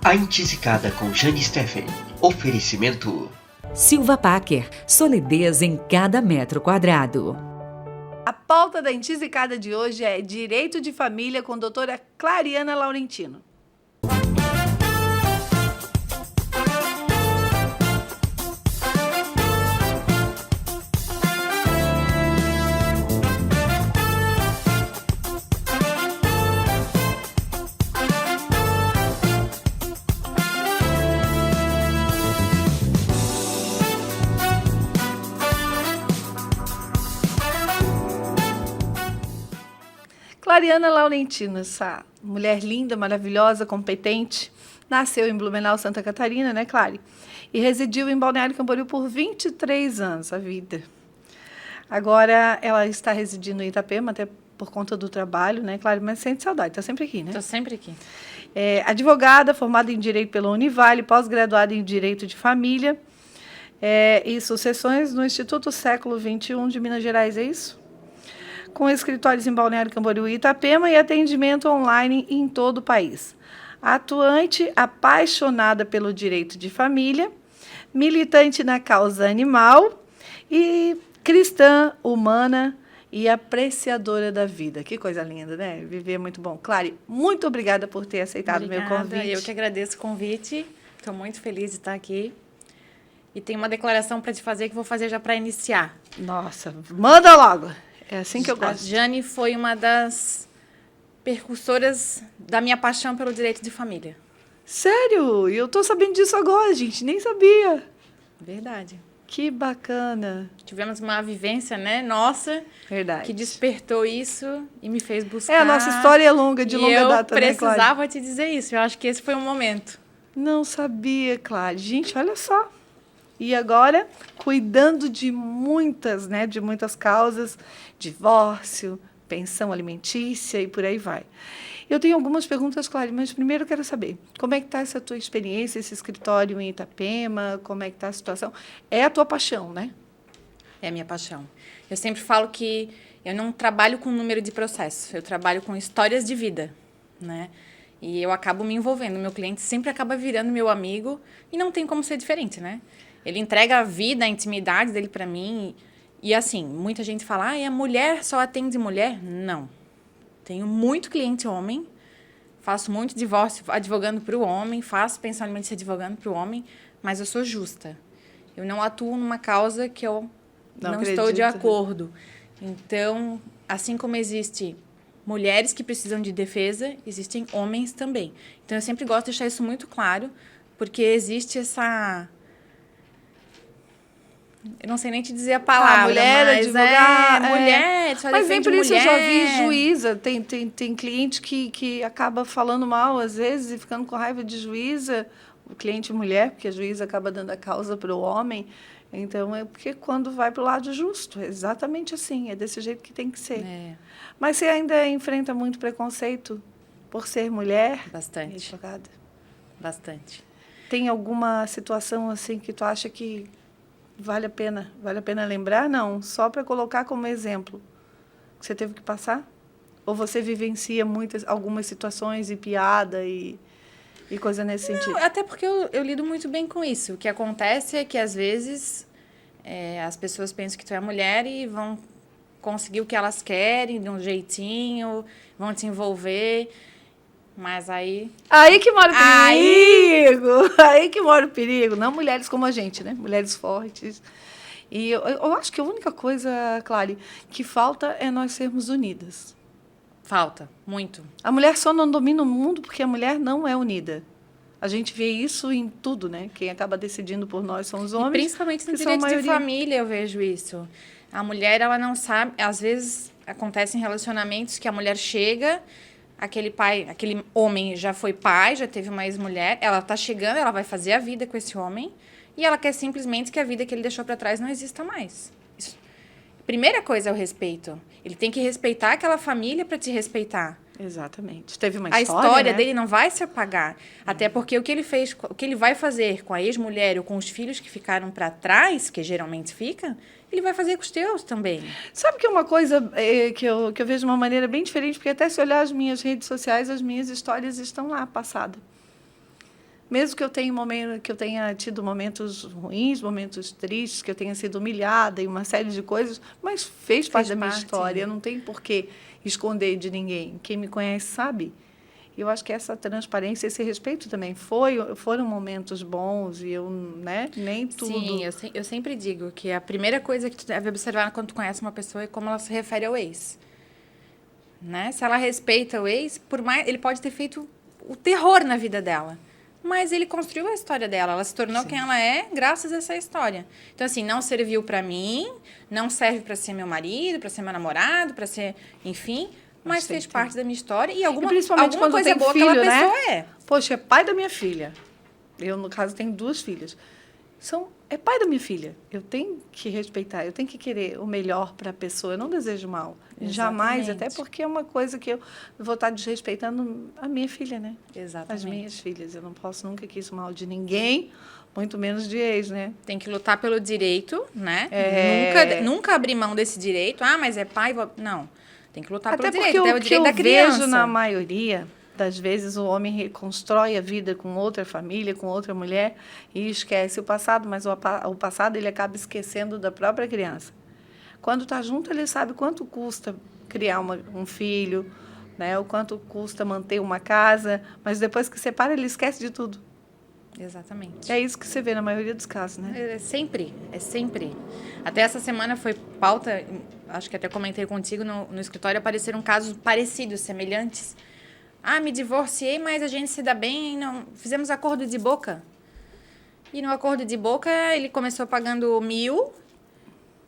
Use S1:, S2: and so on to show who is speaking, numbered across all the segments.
S1: A Encicada com Jane Steffen. Oferecimento
S2: Silva Packer, solidez em cada metro quadrado.
S3: A pauta da Encicada de hoje é Direito de Família com a doutora Clariana Laurentino. Clariana Laurentino, essa mulher linda, maravilhosa, competente, nasceu em Blumenau, Santa Catarina, né, Clary? E residiu em Balneário Camboriú por 23 anos, a vida. Agora ela está residindo em Itapema, até por conta do trabalho, né, Clary? Mas sente saudade, está sempre aqui, né?
S4: Estou sempre aqui.
S3: É, advogada, formada em Direito pela Univale, pós-graduada em Direito de Família e Sucessões no Instituto Século XXI de Minas Gerais, é isso? Com escritórios em Balneário Camboriú e Itapema e atendimento online em todo o país. Atuante, apaixonada pelo direito de família, militante na causa animal e cristã, humana e apreciadora da vida. Que coisa linda, né? Viver é muito bom. Clary, muito obrigada por ter aceitado o meu convite.
S4: Eu que agradeço o convite. Estou muito feliz de estar aqui. E tem uma declaração para te fazer que vou fazer já para iniciar.
S3: Nossa, manda logo! É assim que eu gosto.
S4: A Jane foi uma das percursoras da minha paixão pelo direito de família.
S3: Sério? E eu tô sabendo disso agora, gente. Nem sabia.
S4: Verdade.
S3: Que bacana.
S4: Tivemos uma vivência, né, nossa,
S3: Verdade.
S4: que despertou isso e me fez buscar.
S3: É, a nossa história é longa, de longa data, né,
S4: eu precisava te dizer isso. Eu acho que esse foi um momento.
S3: Não sabia, Clary. Gente, olha só. E agora, cuidando de muitas, né, de muitas causas, divórcio, pensão alimentícia e por aí vai. Eu tenho algumas perguntas, Clary, mas primeiro eu quero saber, como é que está essa tua experiência, esse escritório em Itapema, como é que está a situação? É a tua paixão, né?
S4: É a minha paixão. Eu sempre falo que eu não trabalho com número de processos, eu trabalho com histórias de vida, né? E eu acabo me envolvendo, meu cliente sempre acaba virando meu amigo e não tem como ser diferente, né? Ele entrega a vida, a intimidade dele para mim. E assim, muita gente fala, a mulher só atende mulher? Não. Tenho muito cliente homem, faço muito divórcio advogando para o homem, faço pensão alimentícia advogando para o homem, mas eu sou justa. Eu não atuo numa causa que eu não estou de acordo. Então, assim como existe mulheres que precisam de defesa, existem homens também. Então, eu sempre gosto de deixar isso muito claro, porque existe essa... Eu não sei nem te dizer a palavra,
S3: mulher,
S4: mas
S3: advogar,
S4: mulher, só
S3: mas nem
S4: defende
S3: por isso
S4: mulher.
S3: eu já vi juíza, tem cliente que acaba falando mal, às vezes, e ficando com raiva de juíza, o cliente mulher, porque a juíza acaba dando a causa para o homem. Então, é porque quando vai para o lado justo, é exatamente assim, é desse jeito que tem que ser.
S4: É.
S3: Mas você ainda enfrenta muito preconceito por ser mulher?
S4: Bastante.
S3: Advogada?
S4: Bastante.
S3: Tem alguma situação assim que tu acha que vale a pena lembrar? Não, só para colocar como exemplo que você teve que passar? Ou você vivencia algumas situações e piada e coisa nesse sentido?
S4: Até porque eu lido muito bem com isso. O que acontece é que, às vezes, as pessoas pensam que tu é mulher e vão conseguir o que elas querem, de um jeitinho, vão te envolver... Mas aí...
S3: Aí que mora o perigo! Aí que mora o perigo. Não mulheres como a gente, né? Mulheres fortes. E eu acho que a única coisa, Clary, que falta é nós sermos unidas.
S4: Falta, muito.
S3: A mulher só não domina o mundo porque a mulher não é unida. A gente vê isso em tudo, né? Quem acaba decidindo por nós são os homens.
S4: E principalmente no direito de família eu vejo isso. A mulher, ela não sabe... Às vezes, acontece em relacionamentos que a mulher chega... Aquele homem já foi pai, já teve uma ex-mulher, ela está chegando, ela vai fazer a vida com esse homem e ela quer simplesmente que a vida que ele deixou para trás não exista mais. Primeira coisa é o respeito. Ele tem que respeitar aquela família para te respeitar.
S3: Exatamente. Teve uma
S4: história, a história,
S3: né?
S4: dele não vai se apagar. Até porque o que ele fez, o que ele vai fazer com a ex-mulher ou com os filhos que ficaram para trás, que geralmente fica, ele vai fazer com os teus também.
S3: Sabe que é uma coisa que eu vejo de uma maneira bem diferente, porque até se olhar as minhas redes sociais, as minhas histórias estão lá, passadas. Mesmo que eu tenha tido momentos ruins, momentos tristes, que eu tenha sido humilhada e uma série de coisas, mas fez parte da minha história. Não tem por que esconder de ninguém. Quem me conhece sabe. Eu acho que essa transparência, esse respeito também foram momentos bons e eu, né, nem tudo.
S4: Sim, eu sempre digo que a primeira coisa que tu deve observar quando tu conhece uma pessoa é como ela se refere ao ex. Né? Se ela respeita o ex, por mais ele pode ter feito o terror na vida dela, mas ele construiu a história dela, ela se tornou quem ela é graças a essa história. Então assim, não serviu para mim, não serve para ser meu marido, para ser meu namorado, para ser, enfim, mas fez parte da minha história e alguma coisa boa
S3: filho,
S4: aquela pessoa
S3: né? Poxa, é pai da minha filha. Eu, no caso, tenho 2 filhas. É pai da minha filha. Eu tenho que respeitar, eu tenho que querer o melhor para a pessoa. Eu não desejo mal. Exatamente. Jamais, até porque é uma coisa que eu vou estar desrespeitando a minha filha, né?
S4: Exatamente.
S3: As minhas filhas. Eu não posso nunca quis mal de ninguém, muito menos de ex, né?
S4: Tem que lutar pelo direito, né? Nunca abrir mão desse direito. Ah, mas é pai... Não. Tem que lutar pelo direito. Até o direito da criança.
S3: Vejo, na maioria das vezes, o homem reconstrói a vida com outra família, com outra mulher, e esquece o passado, mas o passado ele acaba esquecendo da própria criança. Quando está junto, ele sabe quanto custa criar um filho, né? O quanto custa manter uma casa, mas depois que separa, ele esquece de tudo.
S4: Exatamente.
S3: É isso que você vê na maioria dos casos, né?
S4: É sempre. Até essa semana foi pauta, acho que até comentei contigo, no escritório apareceram casos parecidos, semelhantes. Ah, me divorciei, mas a gente se dá bem, não fizemos acordo de boca. E no acordo de boca, ele começou pagando 1.000,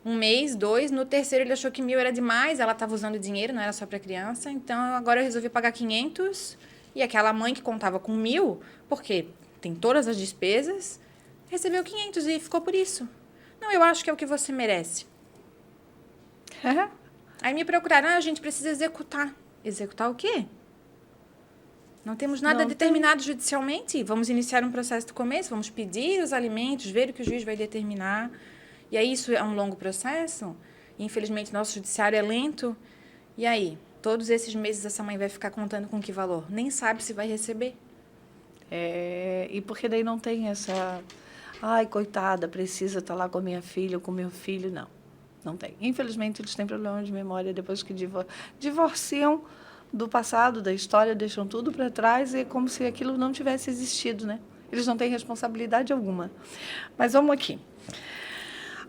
S4: um mês, 2, no terceiro ele achou que 1.000 era demais, ela estava usando dinheiro, não era só para criança, então agora eu resolvi pagar 500, e aquela mãe que contava com 1.000, porque tem todas as despesas, recebeu 500 e ficou por isso. Não, eu acho que é o que você merece. Aí me procuraram, a gente precisa executar. Executar o quê? Não temos nada determinado judicialmente. Vamos iniciar um processo do começo, vamos pedir os alimentos, ver o que o juiz vai determinar. E aí isso é um longo processo. Infelizmente, nosso judiciário é lento. E aí, todos esses meses essa mãe vai ficar contando com que valor? Nem sabe se vai receber.
S3: E porque daí não tem essa... Ai, coitada, precisa estar lá com a minha filha ou com o meu filho. Não tem. Infelizmente, eles têm problema de memória depois que divorciam do passado, da história, deixam tudo para trás e é como se aquilo não tivesse existido, né? Eles não têm responsabilidade alguma. Mas vamos aqui.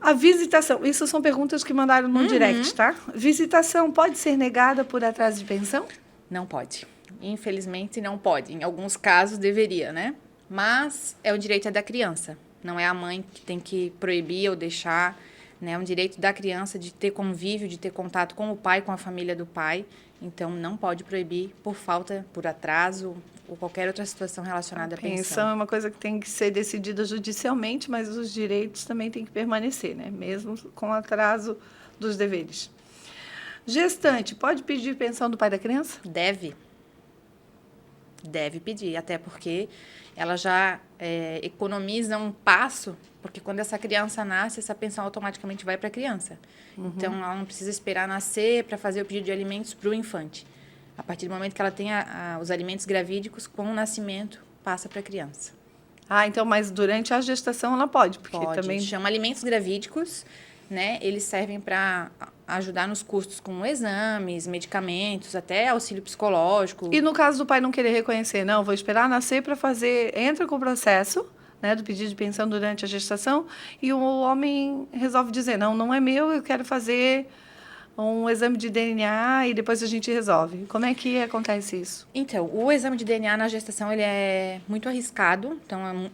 S3: A visitação, isso são perguntas que mandaram no direct, tá? Visitação pode ser negada por atraso de pensão?
S4: Não pode. Infelizmente, não pode. Em alguns casos, deveria, né? Mas o direito é da criança. Não é a mãe que tem que proibir ou deixar, né? É um direito da criança de ter convívio, de ter contato com o pai, com a família do pai. Então, não pode proibir por falta, por atraso ou qualquer outra situação relacionada à pensão.
S3: Pensão é uma coisa que tem que ser decidida judicialmente, mas os direitos também têm que permanecer, né? Mesmo com atraso dos deveres. Gestante, pode pedir pensão do pai da criança?
S4: Deve pedir, até porque ela já economiza um passo, porque quando essa criança nasce, essa pensão automaticamente vai para a criança. Então, ela não precisa esperar nascer para fazer o pedido de alimentos para o infante. A partir do momento que ela tem os alimentos gravídicos, com o nascimento, passa para a criança.
S3: Então, mas durante a gestação ela pode? Porque
S4: pode,
S3: também
S4: chama alimentos gravídicos, né? Eles servem para ajudar nos custos com exames, medicamentos, até auxílio psicológico.
S3: E no caso do pai não querer reconhecer, não, vou esperar nascer para fazer, entra com o processo, né, do pedido de pensão durante a gestação, e o homem resolve dizer, não é meu, eu quero fazer um exame de DNA e depois a gente resolve. Como é que acontece isso?
S4: Então, o exame de DNA na gestação ele é muito arriscado, então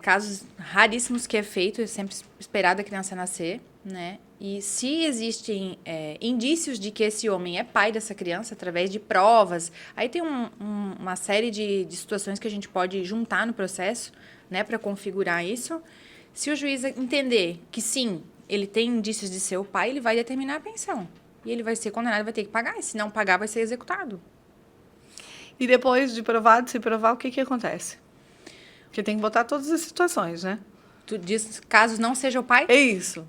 S4: casos raríssimos que é feito, é sempre esperado a criança nascer, né? E se existem indícios de que esse homem é pai dessa criança, através de provas, aí tem uma série de situações que a gente pode juntar no processo, né, para configurar isso. Se o juiz entender que sim, ele tem indícios de ser o pai, ele vai determinar a pensão. E ele vai ser condenado, vai ter que pagar. E se não pagar, vai ser executado.
S3: E depois de se provar, o que acontece? Porque tem que botar todas as situações, né?
S4: Tu diz, caso não seja o pai?
S3: É isso.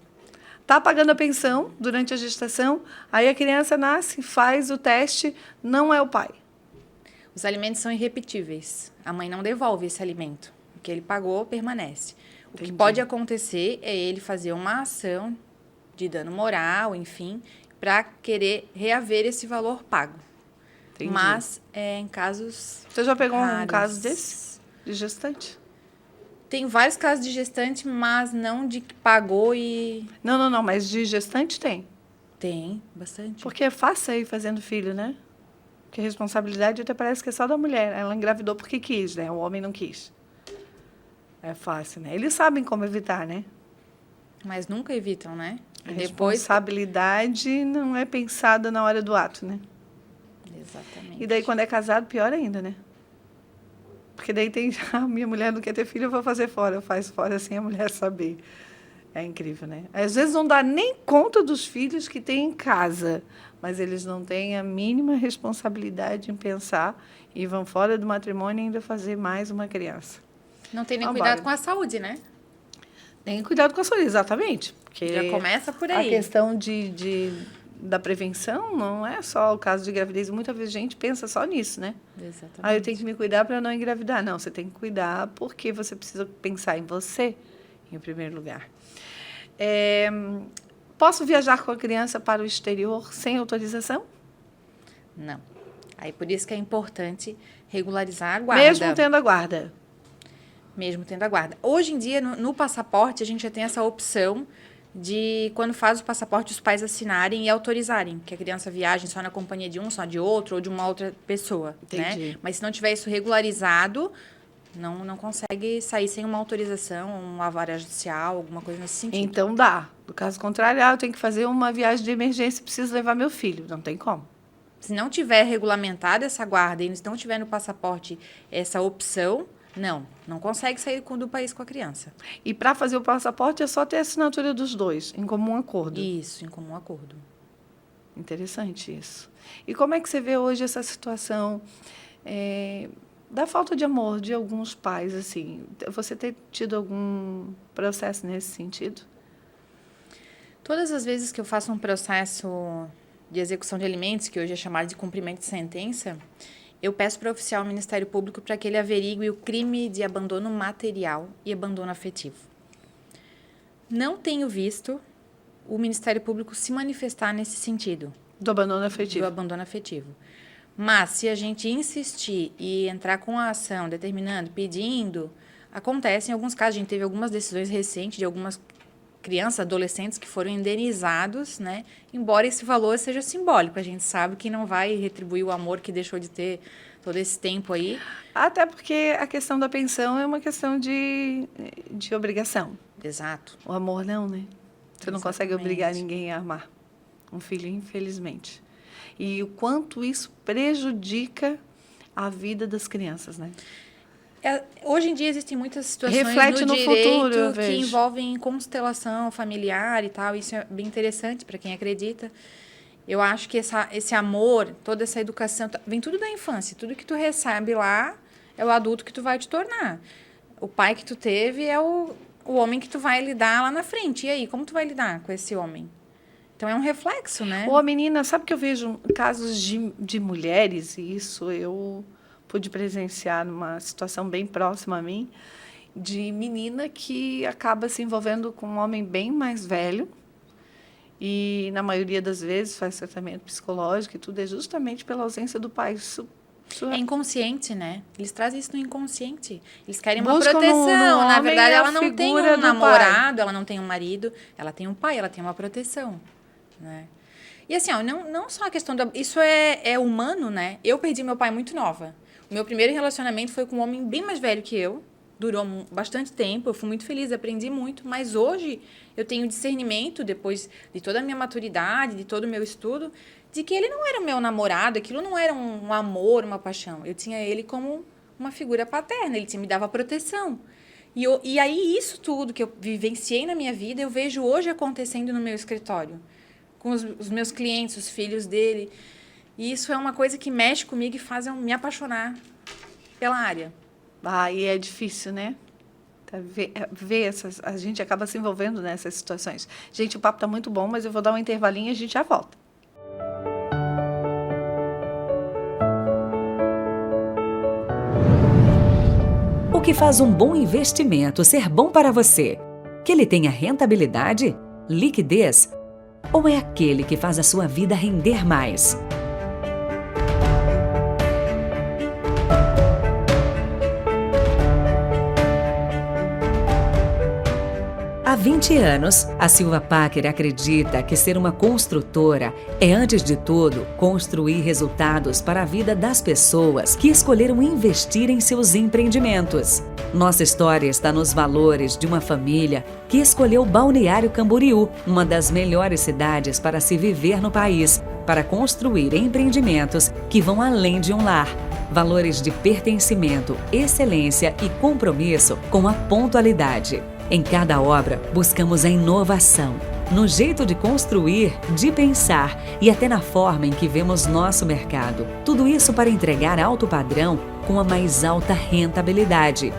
S3: Está pagando a pensão durante a gestação, aí a criança nasce, faz o teste, não é o pai.
S4: Os alimentos são irrepetíveis. A mãe não devolve esse alimento. O que ele pagou, permanece. O que pode acontecer é ele fazer uma ação de dano moral, enfim, para querer reaver esse valor pago.
S3: Entendi.
S4: Mas em casos
S3: Você já pegou um
S4: raros.
S3: caso desse? De gestante?
S4: Tem vários casos de gestante, mas não de que pagou e...
S3: Não, mas de gestante tem.
S4: Tem, bastante.
S3: Porque é fácil aí fazendo filho, né? Porque a responsabilidade até parece que é só da mulher. Ela engravidou porque quis, né? O homem não quis. É fácil, né? Eles sabem como evitar, né?
S4: Mas nunca evitam, né?
S3: A
S4: E depois...
S3: responsabilidade não é pensada na hora do ato, né?
S4: Exatamente.
S3: E daí, quando é casado, pior ainda, né? Porque daí tem... A minha mulher não quer ter filho, eu vou fazer fora. Eu faço fora sem a mulher saber. É incrível, né? Às vezes não dá nem conta dos filhos que tem em casa, mas eles não têm a mínima responsabilidade em pensar e vão fora do matrimônio e ainda fazer mais uma criança.
S4: Não tem nem
S3: Vambora.
S4: cuidado com a saúde, né?
S3: Tem cuidado com a saúde, exatamente. Porque
S4: Já começa por
S3: a
S4: aí.
S3: questão da prevenção não é só o caso de gravidez. Muita vez a gente pensa só nisso, né?
S4: Exatamente.
S3: Ah, eu tenho que me cuidar para não engravidar. Não, você tem que cuidar porque você precisa pensar em você em primeiro lugar. Posso viajar com a criança para o exterior sem autorização?
S4: Não. Aí por isso que é importante regularizar a guarda.
S3: Mesmo tendo a guarda.
S4: Mesmo tendo a guarda. Hoje em dia, no passaporte, a gente já tem essa opção de, quando faz o passaporte, os pais assinarem e autorizarem que a criança viaje só na companhia de um, só de outro ou de uma outra pessoa.
S3: Entendi.
S4: Né? Mas se não tiver isso regularizado, não consegue sair sem uma autorização, uma vara judicial, alguma coisa nesse sentido.
S3: Então dá. No caso contrário, eu tenho que fazer uma viagem de emergência e preciso levar meu filho. Não tem como.
S4: Se não tiver regulamentada essa guarda e se não tiver no passaporte essa opção, não consegue sair do país com a criança.
S3: E para fazer o passaporte é só ter a assinatura dos dois, em comum acordo.
S4: Isso, em comum acordo.
S3: Interessante isso. E como é que você vê hoje essa situação da falta de amor de alguns pais, assim? Você tem tido algum processo nesse sentido?
S4: Todas as vezes que eu faço um processo de execução de alimentos, que hoje é chamado de cumprimento de sentença, eu peço para o oficial do Ministério Público para que ele averigue o crime de abandono material e abandono afetivo. Não tenho visto o Ministério Público se manifestar nesse sentido.
S3: Do abandono afetivo.
S4: Do abandono afetivo. Mas, se a gente insistir e entrar com a ação, determinando, pedindo, acontece em alguns casos. A gente teve algumas decisões recentes de algumas crianças, adolescentes que foram indenizados, né? Embora esse valor seja simbólico. A gente sabe que não vai retribuir o amor que deixou de ter todo esse tempo aí.
S3: Até porque a questão da pensão é uma questão de obrigação.
S4: Exato.
S3: O amor não, né? Você não consegue
S4: Exatamente.
S3: obrigar ninguém a amar um filho, infelizmente. E o quanto isso prejudica a vida das crianças, né?
S4: Hoje em dia existem muitas situações
S3: Reflete
S4: no
S3: no
S4: direito
S3: futuro, eu
S4: que
S3: vejo.
S4: envolvem constelação familiar e tal. Isso é bem interessante para quem acredita. Eu acho que esse amor, toda essa educação, vem tudo da infância. Tudo que tu recebe lá é o adulto que tu vai te tornar. O pai que tu teve é o homem que tu vai lidar lá na frente. E aí, como tu vai lidar com esse homem? Então, é um reflexo, né?
S3: Ô, menina, sabe que eu vejo casos de mulheres, e isso eu pude presenciar numa situação bem próxima a mim, de menina que acaba se envolvendo com um homem bem mais velho e, na maioria das vezes, faz tratamento psicológico e tudo, é justamente pela ausência do pai. Isso
S4: É inconsciente, né? Eles trazem isso no inconsciente. Eles querem uma
S3: Buscam
S4: proteção.
S3: no
S4: Na
S3: homem
S4: verdade,
S3: a
S4: ela não tem
S3: figura
S4: um
S3: do
S4: namorado, ela não tem um marido, ela tem um pai, ela tem uma proteção, né? E assim, ó, não só a questão da... Isso é humano, né? Eu perdi meu pai muito nova. O meu primeiro relacionamento foi com um homem bem mais velho que eu. Durou bastante tempo, eu fui muito feliz, aprendi muito. Mas hoje eu tenho discernimento, depois de toda a minha maturidade, de todo o meu estudo, de que ele não era meu namorado, aquilo não era um amor, uma paixão. Eu tinha ele como uma figura paterna, ele me dava proteção. E aí isso tudo que eu vivenciei na minha vida, eu vejo hoje acontecendo no meu escritório. Com os meus clientes, os filhos dele. E isso é uma coisa que mexe comigo e faz eu me apaixonar pela área.
S3: Ah, e é difícil, né? A gente acaba se envolvendo nessas situações. Gente, o papo está muito bom, mas eu vou dar um intervalinho e a gente já volta.
S2: que faz um bom investimento ser bom para você? Que ele tenha rentabilidade, liquidez? Ou é aquele que faz a sua vida render mais? Há 20 anos, a Silva Packer acredita que ser uma construtora é, antes de tudo, construir resultados para a vida das pessoas que escolheram investir em seus empreendimentos. Nossa história está nos valores de uma família que escolheu Balneário Camboriú, uma das melhores cidades para se viver no país, para construir empreendimentos que vão além de um lar. Valores de pertencimento, excelência e compromisso com a pontualidade. Em cada obra, buscamos a inovação, no jeito de construir, de pensar e até na forma em que vemos nosso mercado. Tudo isso para entregar alto padrão com a mais alta rentabilidade.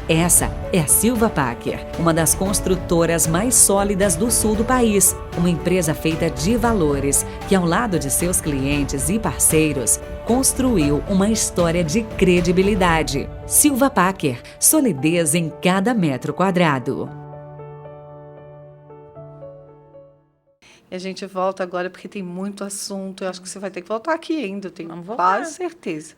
S2: Essa é a Silva Packer, uma das construtoras mais sólidas do sul do país. Uma empresa feita de valores que, ao lado de seus clientes e parceiros, construiu uma história de credibilidade. Silva Packer, solidez em cada metro quadrado.
S3: E a gente volta agora porque tem muito assunto. Eu acho que você vai ter que voltar aqui ainda, eu tenho
S4: Vamos voltar.
S3: quase certeza.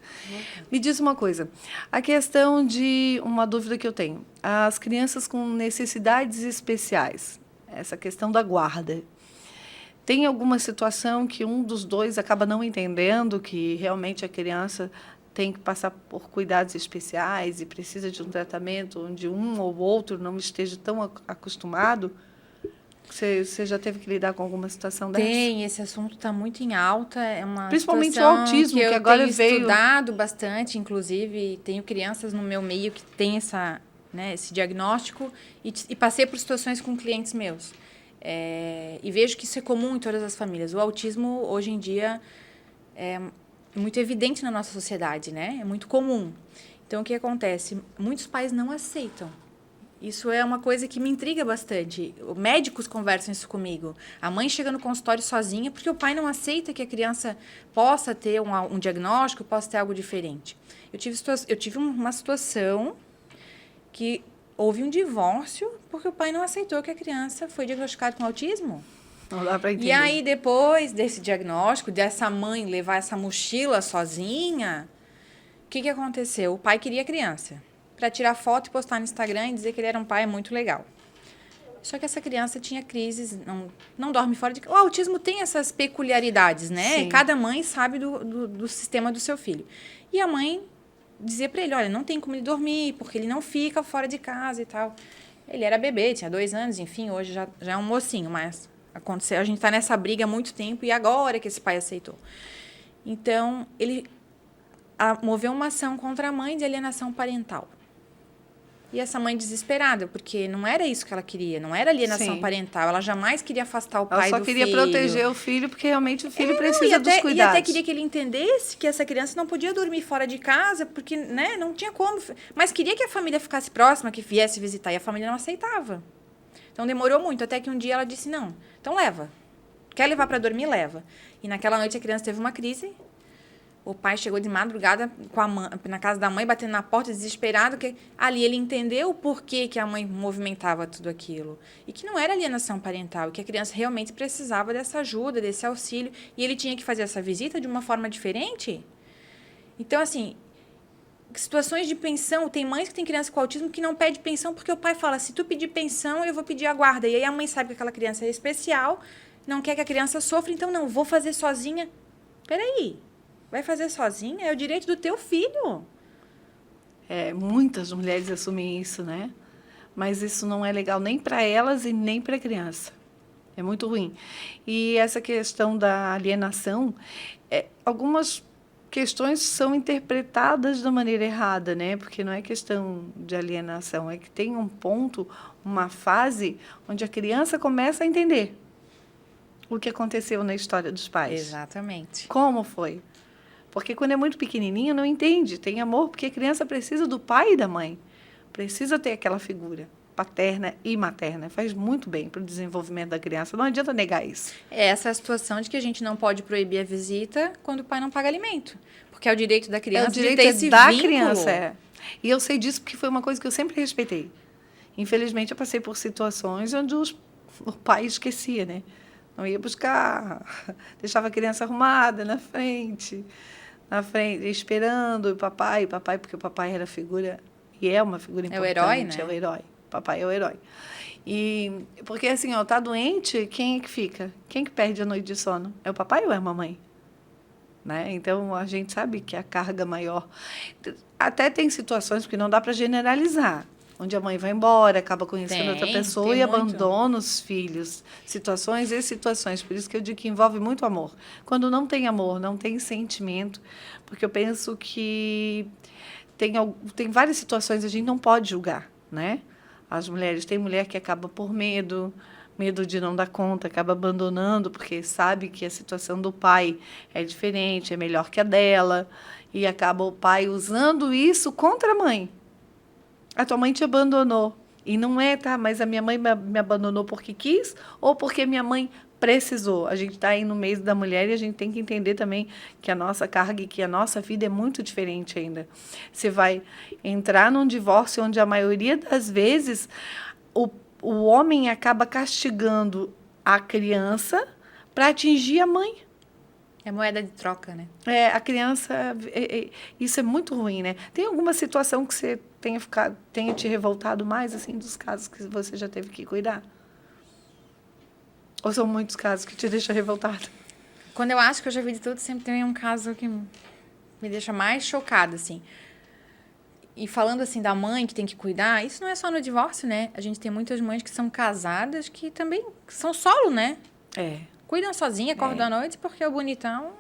S3: Me diz uma coisa, a questão de uma dúvida que eu tenho. As crianças com necessidades especiais, essa questão da guarda. Tem alguma situação que um dos dois acaba não entendendo que realmente a criança tem que passar por cuidados especiais e precisa de um tratamento onde um ou outro não esteja tão acostumado? Você já teve que lidar com alguma situação dessa?
S4: Tem, esse assunto está muito em alta, é uma
S3: Principalmente o
S4: situação
S3: autismo, que
S4: eu
S3: agora
S4: tenho
S3: veio...
S4: estudado bastante, inclusive tenho crianças no meu meio que têm esse diagnóstico e passei por situações com clientes meus. E vejo que isso é comum em todas as famílias. O autismo, hoje em dia, é muito evidente na nossa sociedade, né? É muito comum. Então, o que acontece? Muitos pais não aceitam. Isso é uma coisa que me intriga bastante. Médicos conversam isso comigo. A mãe chega no consultório sozinha porque o pai não aceita que a criança possa ter um diagnóstico, possa ter algo diferente. Eu tive uma situação que houve um divórcio porque o pai não aceitou que a criança foi diagnosticada com autismo.
S3: Não dá para entender.
S4: E aí, depois desse diagnóstico, dessa mãe levar essa mochila sozinha, o que aconteceu? O pai queria a criança para tirar foto e postar no Instagram e dizer que ele era um pai muito legal. Só que essa criança tinha crises, não dorme fora de casa. O autismo tem essas peculiaridades, né?
S3: Sim.
S4: Cada mãe sabe do sistema do seu filho. E a mãe dizia para ele, olha, não tem como ele dormir, porque ele não fica fora de casa e tal. Ele era bebê, tinha 2 anos, enfim, hoje já é um mocinho, mas aconteceu, a gente está nessa briga há muito tempo e agora que esse pai aceitou. Então, ele moveu uma ação contra a mãe de alienação parental. E essa mãe desesperada, porque não era isso que ela queria, não era alienação
S3: Sim.
S4: parental, ela jamais queria afastar o pai do filho.
S3: Ela só queria proteger o filho, porque realmente o filho precisa
S4: e
S3: dos cuidados.
S4: E até queria que ele entendesse que essa criança não podia dormir fora de casa, porque não tinha como. Mas queria que a família ficasse próxima, que viesse visitar, e a família não aceitava. Então demorou muito, até que um dia ela disse, não, então leva. Quer levar para dormir? Leva. E naquela noite a criança teve uma crise. O pai chegou de madrugada na casa da mãe, batendo na porta, desesperado. Que ali ele entendeu o porquê que a mãe movimentava tudo aquilo. E que não era alienação parental, que a criança realmente precisava dessa ajuda, desse auxílio. E ele tinha que fazer essa visita de uma forma diferente. Então, assim, situações de pensão. Tem mães que têm criança com autismo que não pede pensão porque o pai fala, se tu pedir pensão, eu vou pedir a guarda. E aí a mãe sabe que aquela criança é especial, não quer que a criança sofra, então não, vou fazer sozinha. Peraí. Vai fazer sozinha? É o direito do teu filho.
S3: Muitas mulheres assumem isso, né? Mas isso não é legal nem para elas e nem para a criança. É muito ruim. E essa questão da alienação, algumas questões são interpretadas da maneira errada, né? Porque não é questão de alienação, é que tem um ponto, uma fase, onde a criança começa a entender o que aconteceu na história dos pais.
S4: Exatamente.
S3: Como foi? Porque quando é muito pequenininho, não entende. Tem amor, porque a criança precisa do pai e da mãe. Precisa ter aquela figura paterna e materna. Faz muito bem para o desenvolvimento da criança. Não adianta negar isso.
S4: Essa é a situação de que a gente não pode proibir a visita quando o pai não paga alimento. Porque é o direito da criança de ter esse
S3: da
S4: vínculo.
S3: criança, E eu sei disso porque foi uma coisa que eu sempre respeitei. Infelizmente, eu passei por situações onde o pai esquecia, né? Não ia buscar, deixava a criança arrumada na frente, esperando o papai, porque o papai era figura, e é uma figura importante.
S4: É o herói, né?
S3: É o herói. O papai é o herói. E, porque assim, ó, tá doente, quem é que fica? Quem que perde a noite de sono? É o papai ou é a mamãe? Né? Então, a gente sabe que a carga maior... Até tem situações que não dá para generalizar, onde a mãe vai embora, acaba conhecendo outra pessoa e abandona os filhos. Situações e situações. Por isso que eu digo que envolve muito amor. Quando não tem amor, não tem sentimento, porque eu penso que tem várias situações que a gente não pode julgar, né? As mulheres, tem mulher que acaba por medo de não dar conta, acaba abandonando, porque sabe que a situação do pai é diferente, é melhor que a dela, e acaba o pai usando isso contra a mãe. A tua mãe te abandonou. E não é, tá, mas a minha mãe me abandonou porque quis ou porque minha mãe precisou. A gente está aí no mês da mulher e a gente tem que entender também que a nossa carga e que a nossa vida é muito diferente ainda. Você vai entrar num divórcio onde a maioria das vezes o homem acaba castigando a criança para atingir a mãe.
S4: É moeda de troca, né?
S3: A criança... isso é muito ruim, né? Tem alguma situação que você tenha te revoltado mais, assim, dos casos que você já teve que cuidar? Ou são muitos casos que te deixam revoltado?
S4: Quando eu acho que eu já vi de tudo, sempre tem um caso que me deixa mais chocada, assim. E falando, assim, da mãe que tem que cuidar, isso não é só no divórcio, né? A gente tem muitas mães que são casadas que também são solo, né? Cuidam sozinha, acordam à noite porque o bonitão...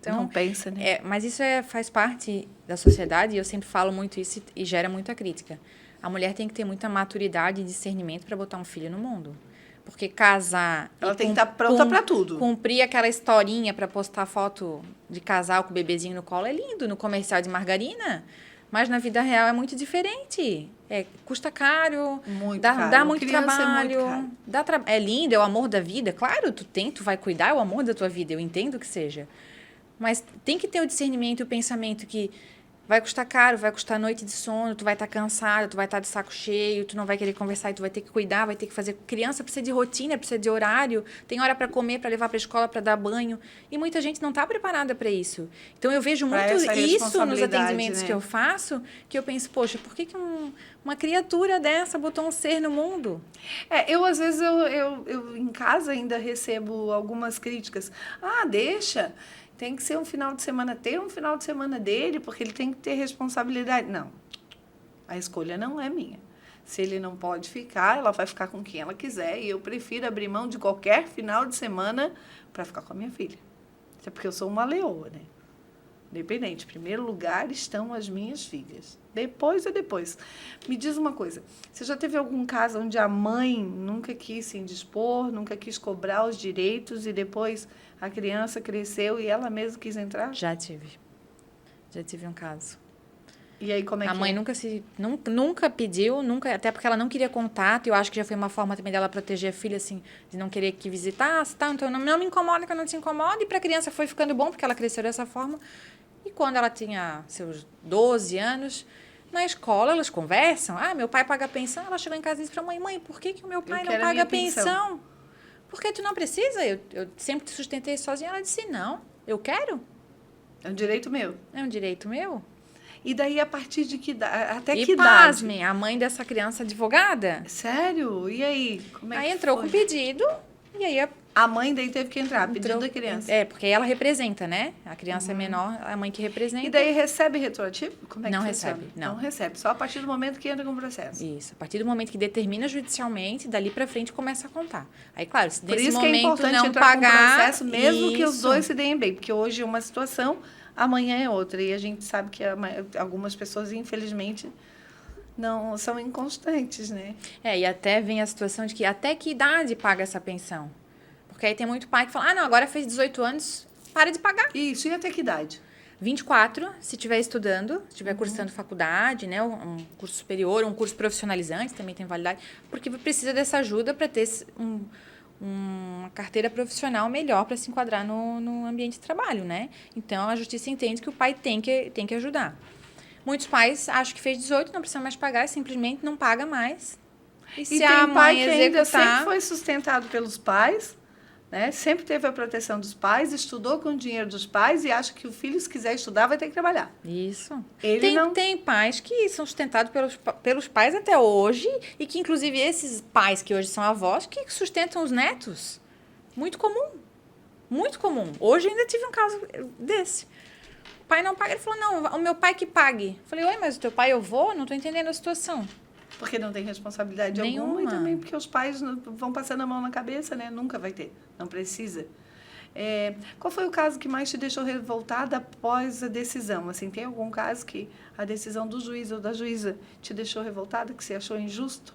S3: Então, não pensa, né?
S4: Mas isso faz parte da sociedade e eu sempre falo muito isso e gera muita crítica. A mulher tem que ter muita maturidade e discernimento para botar um filho no mundo. Porque casar...
S3: Ela tem que estar pronta para tudo.
S4: Cumprir aquela historinha para postar foto de casal com o bebezinho no colo é lindo no comercial de margarina, mas na vida real é muito diferente. Custa caro, dá muito trabalho. É lindo, é o amor da vida. Claro, tu vai cuidar, é o amor da tua vida, eu entendo que seja. Mas tem que ter o discernimento e o pensamento que vai custar caro, vai custar noite de sono, tu vai estar cansado, tu vai estar de saco cheio, tu não vai querer conversar e tu vai ter que cuidar, vai ter que fazer... Criança precisa de rotina, precisa de horário, tem hora para comer, para levar para a escola, para dar banho. E muita gente não está preparada para isso. Então, eu vejo muito isso nos atendimentos, né, que eu faço, que eu penso, poxa, por que uma criatura dessa botou um ser no mundo?
S3: Eu às vezes, eu em casa ainda recebo algumas críticas. Deixa... Tem que ser um final de semana, ter um final de semana dele, porque ele tem que ter responsabilidade. Não, a escolha não é minha. Se ele não pode ficar, ela vai ficar com quem ela quiser. E eu prefiro abrir mão de qualquer final de semana para ficar com a minha filha. Até porque eu sou uma leoa, né? Independente. Em primeiro lugar estão as minhas filhas. Depois é depois. Me diz uma coisa. Você já teve algum caso onde a mãe nunca quis se indispor, nunca quis cobrar os direitos e depois a criança cresceu e ela mesma quis entrar?
S4: Já tive um caso.
S3: E aí, como é que
S4: a mãe nunca pediu, até porque ela não queria contato. Eu acho que já foi uma forma também dela proteger a filha, assim, de não querer que visitasse, tá? Então, não me incomoda que eu não te incomodo. E para a criança foi ficando bom, porque ela cresceu dessa forma. E quando ela tinha seus 12 anos, na escola elas conversam. Meu pai paga pensão. Ela chegou em casa e disse para a mãe, por que o meu pai não paga pensão? Porque tu não precisa? Eu sempre te sustentei sozinha. Ela disse, não, eu quero.
S3: É um direito meu.
S4: É um direito meu.
S3: E daí, a partir de que idade? Até que
S4: idade? E pasmem, a mãe dessa criança advogada.
S3: Sério? E aí? Como é
S4: aí
S3: que
S4: entrou
S3: foi?
S4: com pedido, e aí
S3: a mãe daí teve que entrar, pedido da criança.
S4: Porque ela representa, né? A criança é menor, a mãe que representa.
S3: E daí recebe retroativo? Como é que
S4: não
S3: funciona?
S4: recebe, não.
S3: Não recebe, só a partir do momento que entra com o processo.
S4: Isso, a partir do momento que determina judicialmente, dali pra frente começa a contar. Aí, claro, se
S3: Por
S4: nesse
S3: isso
S4: momento
S3: que é importante
S4: não
S3: entrar
S4: pagar...
S3: com o processo, mesmo
S4: isso.
S3: que os dois se deem bem. Porque hoje é uma situação, amanhã é outra. E a gente sabe que algumas pessoas, infelizmente, não são inconstantes, né?
S4: E até vem a situação de que até que idade paga essa pensão? Porque aí tem muito pai que fala, não, agora fez 18 anos, para de pagar.
S3: Isso, e até que idade?
S4: 24, se estiver estudando, se estiver cursando faculdade, né, um curso superior, um curso profissionalizante, também tem validade, porque precisa dessa ajuda para ter uma carteira profissional melhor para se enquadrar no ambiente de trabalho, né? Então, a justiça entende que o pai tem que ajudar. Muitos pais acham que fez 18, não precisa mais pagar, simplesmente não paga mais. E se
S3: tem
S4: a
S3: pai
S4: mãe
S3: que ainda sempre
S4: executar...
S3: foi sustentado pelos pais, né? Sempre teve a proteção dos pais, estudou com o dinheiro dos pais e acha que o filho, se quiser estudar, vai ter que trabalhar.
S4: Isso.
S3: Ele não...
S4: Tem pais que são sustentados pelos pais até hoje e que, inclusive, esses pais que hoje são avós, que sustentam os netos. Muito comum. Muito comum. Hoje ainda tive um caso desse. O pai não paga. Ele falou, não, o meu pai que pague. Eu falei, ué, mas o teu pai eu vou? Não estou entendendo a situação.
S3: Porque não tem responsabilidade
S4: Nenhuma.
S3: alguma e também porque os pais vão passando a mão na cabeça, né? Nunca vai ter, não precisa. Qual foi o caso que mais te deixou revoltada após a decisão? Assim, tem algum caso que a decisão do juiz ou da juíza te deixou revoltada, que você achou injusto?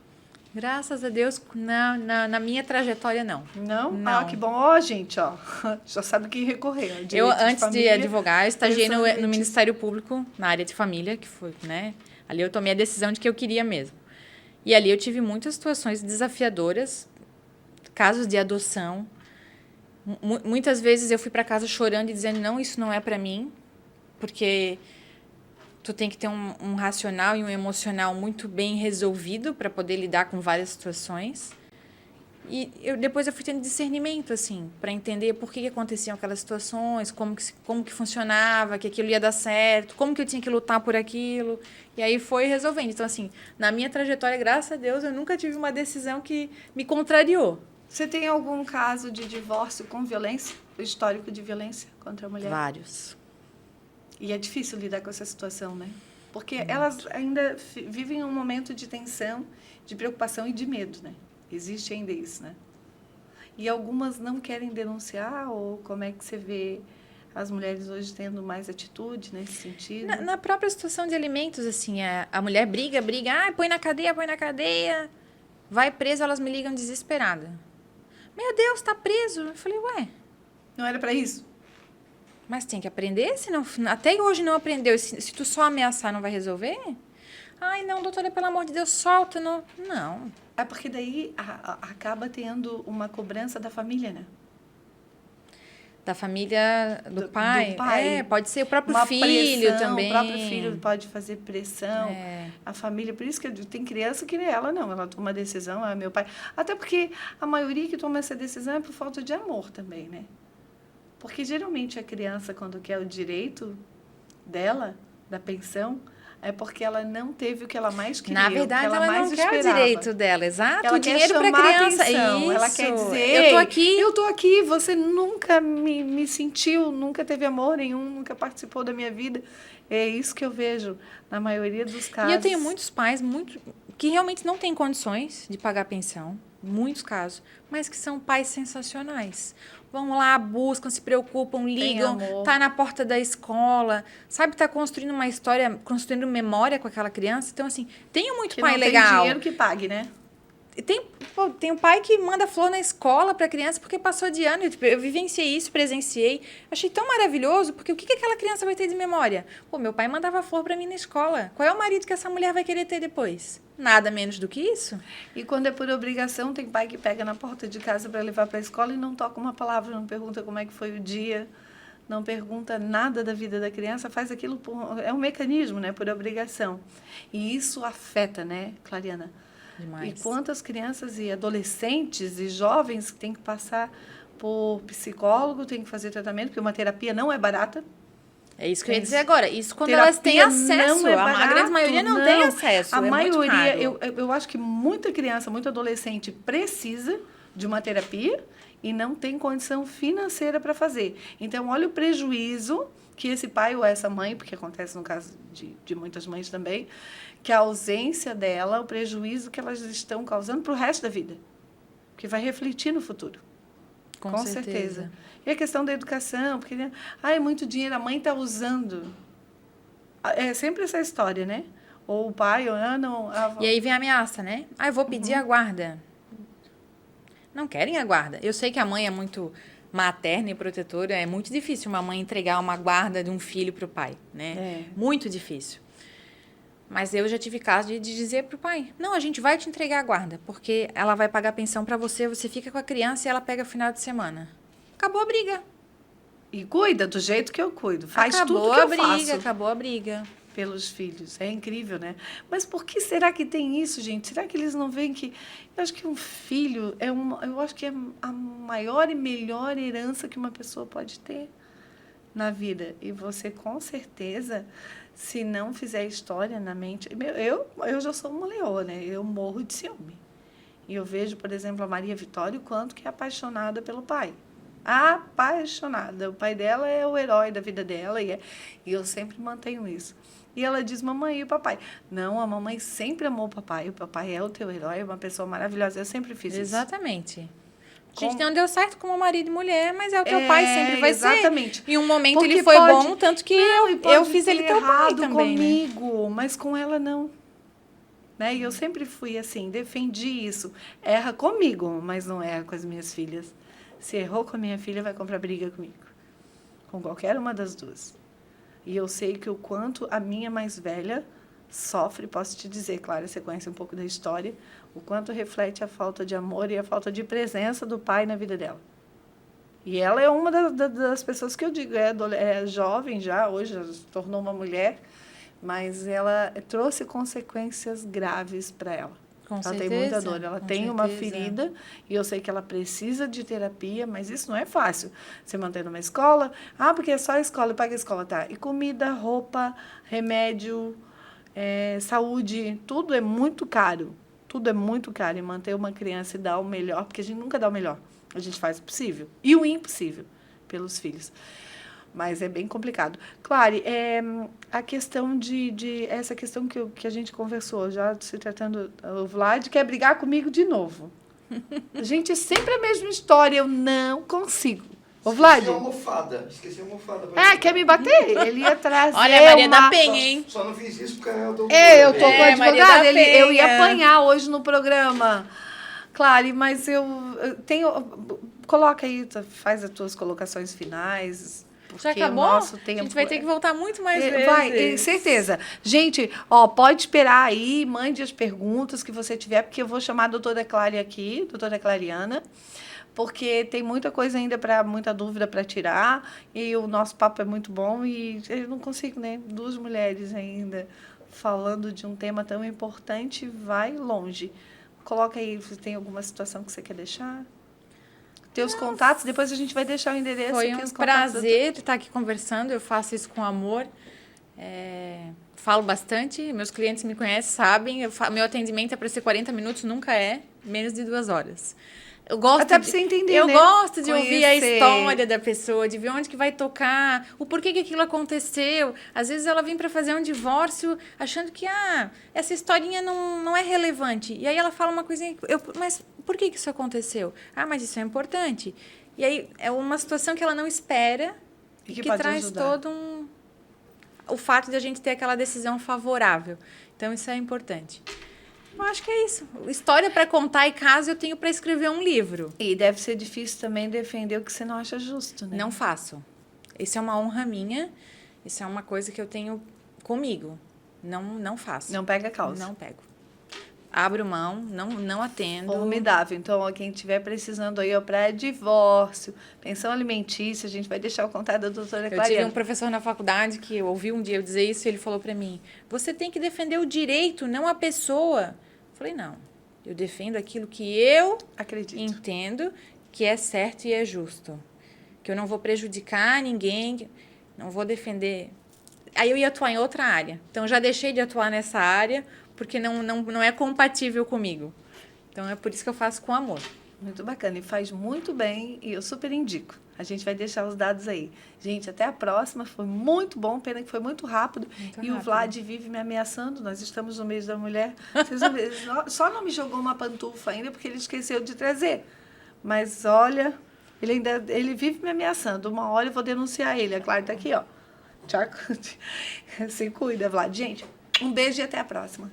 S4: Graças a Deus, na minha trajetória, não.
S3: Não?
S4: Não.
S3: Ah, que bom. Ó, gente, ó, já sabe quem recorrer. Ó,
S4: Eu, antes de advogar, eu estagiei no
S3: pessoalmente.
S4: Ministério Público, na área de família, que foi, né? Ali eu tomei a decisão de que eu queria mesmo. E ali eu tive muitas situações desafiadoras, casos de adoção. Muitas vezes eu fui para casa chorando e dizendo, não, isso não é para mim, porque tu tem que ter um racional e um emocional muito bem resolvido para poder lidar com várias situações. E depois eu fui tendo discernimento, assim, para entender por que aconteciam aquelas situações, como que funcionava, que aquilo ia dar certo, como que eu tinha que lutar por aquilo. E aí foi resolvendo. Então, assim, na minha trajetória, graças a Deus, eu nunca tive uma decisão que me contrariou.
S3: Você tem algum caso de divórcio com violência? Histórico de violência contra a mulher?
S4: Vários.
S3: E é difícil lidar com essa situação, né? Porque elas ainda vivem um momento de tensão, de preocupação e de medo, né? Existe ainda isso, né? E algumas não querem denunciar, ou como é que você vê as mulheres hoje tendo mais atitude nesse sentido?
S4: Na própria situação de alimentos, assim, a mulher briga, põe na cadeia, vai preso, elas me ligam desesperada. Meu Deus, tá preso. Eu falei, ué,
S3: Não era para isso?
S4: mas tem que aprender, senão até hoje não aprendeu. Se tu só ameaçar, não vai resolver? Ai, não, doutora, pelo amor de Deus, solta. Não.
S3: É porque daí acaba tendo uma cobrança da família, né?
S4: Da família do pai.
S3: Do pai.
S4: Pode ser o próprio
S3: Uma
S4: filho
S3: pressão,
S4: também.
S3: O próprio filho pode fazer pressão.
S4: É.
S3: A família, por isso que tem criança que ela não, ela toma uma decisão, é meu pai. Até porque a maioria que toma essa decisão é por falta de amor também, né? Porque geralmente a criança, quando quer o direito dela, da pensão, é porque ela não teve o que ela mais queria.
S4: Na verdade,
S3: o que
S4: ela
S3: mais
S4: não quer o
S3: esperava.
S4: direito dela, exato.
S3: Ela
S4: o dinheiro para
S3: chamar
S4: criança.
S3: atenção,
S4: Isso.
S3: ela quer dizer,
S4: eu tô aqui.
S3: você nunca me sentiu, nunca teve amor nenhum, nunca participou da minha vida. É isso que eu vejo na maioria dos casos.
S4: E eu tenho muitos pais que realmente não têm condições de pagar pensão, muitos casos, mas que são pais sensacionais. Vão lá, buscam, se preocupam, ligam, tá na porta da escola, sabe, tá construindo uma história, construindo memória com aquela criança. Então, assim, tenho muito
S3: que
S4: pai
S3: não
S4: legal.
S3: Tem dinheiro que pague, né?
S4: Tem um pai que manda flor na escola para a criança porque passou de ano. Eu vivenciei isso, presenciei. Achei tão maravilhoso, porque o que aquela criança vai ter de memória? Pô, meu pai mandava flor para mim na escola. Qual é o marido que essa mulher vai querer ter depois? Nada menos do que isso.
S3: E quando é por obrigação, tem pai que pega na porta de casa para levar para a escola e não toca uma palavra, não pergunta como é que foi o dia, não pergunta nada da vida da criança, faz aquilo é um mecanismo, né, por obrigação. E isso afeta, né, Clariana?
S4: Demais.
S3: E quantas crianças e adolescentes e jovens que têm que passar por psicólogo, têm que fazer tratamento, porque uma terapia não é barata.
S4: É isso que eu ia dizer agora. Isso quando
S3: Terapia
S4: elas têm acesso.
S3: não é barato,
S4: A grande maioria não tem acesso.
S3: A maioria,
S4: muito caro.
S3: eu acho que muita criança, muito adolescente precisa de uma terapia e não tem condição financeira para fazer. Então, olha o prejuízo que esse pai ou essa mãe, porque acontece no caso de muitas mães também, que a ausência dela, o prejuízo que elas estão causando para o resto da vida, que vai refletir no futuro. Com certeza. E a questão da educação, porque é muito dinheiro, a mãe está usando. É sempre essa história, né? Ou o pai, ou não.
S4: E aí vem a ameaça, né? Eu vou pedir a guarda. Não querem a guarda. Eu sei que a mãe é muito materna e protetora, é muito difícil uma mãe entregar uma guarda de um filho para o pai, né?
S3: É.
S4: Muito difícil. Mas eu já tive caso de dizer para o pai, não, a gente vai te entregar a guarda, porque ela vai pagar pensão para você, você fica com a criança e ela pega o final de semana. Acabou a briga.
S3: E cuida do jeito que eu cuido. Faz tudo que eu faço.
S4: Acabou a briga.
S3: pelos filhos. É incrível, né? Mas por que será que tem isso, gente? Será que eles não veem que... Eu acho que um filho eu acho que é a maior e melhor herança que uma pessoa pode ter na vida. E você, com certeza, se não fizer história na mente... Eu já sou uma leoa, né? Eu morro de ciúme. E eu vejo, por exemplo, a Maria Vitória, o quanto que é apaixonada pelo pai. Apaixonada. O pai dela é o herói da vida dela e eu sempre mantenho isso. E ela diz, mamãe, e o papai? Não, a mamãe sempre amou o papai é o teu herói, é uma pessoa maravilhosa. Eu sempre fiz isso.
S4: Exatamente. A gente não deu certo como marido e mulher, mas é o teu pai, sempre vai
S3: exatamente.
S4: ser. Em um momento
S3: Porque
S4: ele foi bom, tanto que eu fiz ele teu pai também,
S3: comigo, né? Mas com ela não. Né? E eu sempre fui assim, defendi isso. Erra comigo, mas não erra com as minhas filhas. Se errou com a minha filha, vai comprar briga comigo. Com qualquer uma das duas. E eu sei que o quanto a minha mais velha sofre, posso te dizer, claro, você conhece um pouco da história, o quanto reflete a falta de amor e a falta de presença do pai na vida dela. E ela é uma das pessoas que eu digo, é jovem já, hoje já se tornou uma mulher, mas ela trouxe consequências graves para ela. Ela tem muita dor, ela tem uma ferida e eu sei que ela precisa de terapia, mas isso não é fácil. Você manter numa escola, porque é só a escola, paga a escola, tá? E comida, roupa, remédio, saúde, tudo é muito caro. Tudo é muito caro. E manter uma criança e dar o melhor, porque a gente nunca dá o melhor. A gente faz o possível e o impossível pelos filhos. Mas é bem complicado. Claro, a questão essa questão que a gente conversou, já se tratando, o Vlad quer brigar comigo de novo. A gente sempre a mesma história, eu não consigo. Ô, Vlad.
S5: Esqueci a almofada.
S3: Quer me bater? Ele ia trazer.
S4: Olha, Maria da Penha, hein?
S5: Só não fiz isso porque eu tô
S3: eu tô com o advogado, eu ia
S4: Penha.
S3: apanhar hoje no programa. Claro, mas eu tenho... Coloca aí, faz as tuas colocações finais.
S4: Já acabou?
S3: O nosso tempo,
S4: a gente vai ter que voltar muito mais vezes.
S3: Vai, certeza. Gente, pode esperar aí, mande as perguntas que você tiver, porque eu vou chamar a doutora Clary aqui, doutora Clariana, porque tem muita coisa ainda, muita dúvida para tirar, e o nosso papo é muito bom, e eu não consigo, né? 2 mulheres ainda falando de um tema tão importante, vai longe. Coloca aí, se tem alguma situação que você quer deixar. Teus contatos, depois a gente vai deixar o endereço.
S4: Foi um prazer estar aqui conversando, eu faço isso com amor, falo bastante, meus clientes me conhecem, sabem, meu atendimento é para ser 40 minutos, nunca é menos de 2 horas. Eu gosto
S3: até para você entender,
S4: eu
S3: né?
S4: gosto de ouvir a história da pessoa, de ver onde que vai tocar, o porquê que aquilo aconteceu. Às vezes ela vem para fazer um divórcio achando que essa historinha não é relevante. E aí ela fala uma coisinha, mas por que isso aconteceu? Mas isso é importante. E aí é uma situação que ela não espera e que traz ajudar. O fato de a gente ter aquela decisão favorável. Então isso é importante. Eu acho que é isso. História para contar e caso eu tenho para escrever um livro.
S3: E deve ser difícil também defender o que você não acha justo, né?
S4: Não faço. Isso é uma honra minha. Isso é uma coisa que eu tenho comigo. Não faço.
S3: Não pega a causa.
S4: Não pego. Abro mão, não atendo.
S3: Formidável. Então, quem estiver precisando aí para divórcio, pensão alimentícia, a gente vai deixar o contato da doutora Clariana.
S4: Eu tive um professor na faculdade que eu ouvi um dia eu dizer isso e ele falou para mim, você tem que defender o direito, não a pessoa. Eu falei, não. Eu defendo aquilo que eu entendo que é certo e é justo. Que eu não vou prejudicar ninguém, não vou defender... Aí eu ia atuar em outra área. Então, já deixei de atuar nessa área porque não é compatível comigo. Então, é por isso que eu faço com amor.
S3: Muito bacana. E faz muito bem e eu super indico. A gente vai deixar os dados aí. Gente, até a próxima. Foi muito bom. Pena que foi muito rápido. O Vlad vive me ameaçando. Nós estamos no mês da mulher. Vocês vão ver, só não me jogou uma pantufa ainda porque ele esqueceu de trazer. Mas, olha, ele vive me ameaçando. Uma hora eu vou denunciar ele. A Clara está aqui, ó. Tchau. Se cuida, Vlad. Gente, um beijo e até a próxima.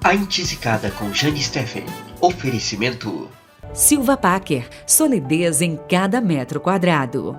S1: A Intisicada com Jane Steffen. Oferecimento
S2: Silva Packer, solidez em cada metro quadrado.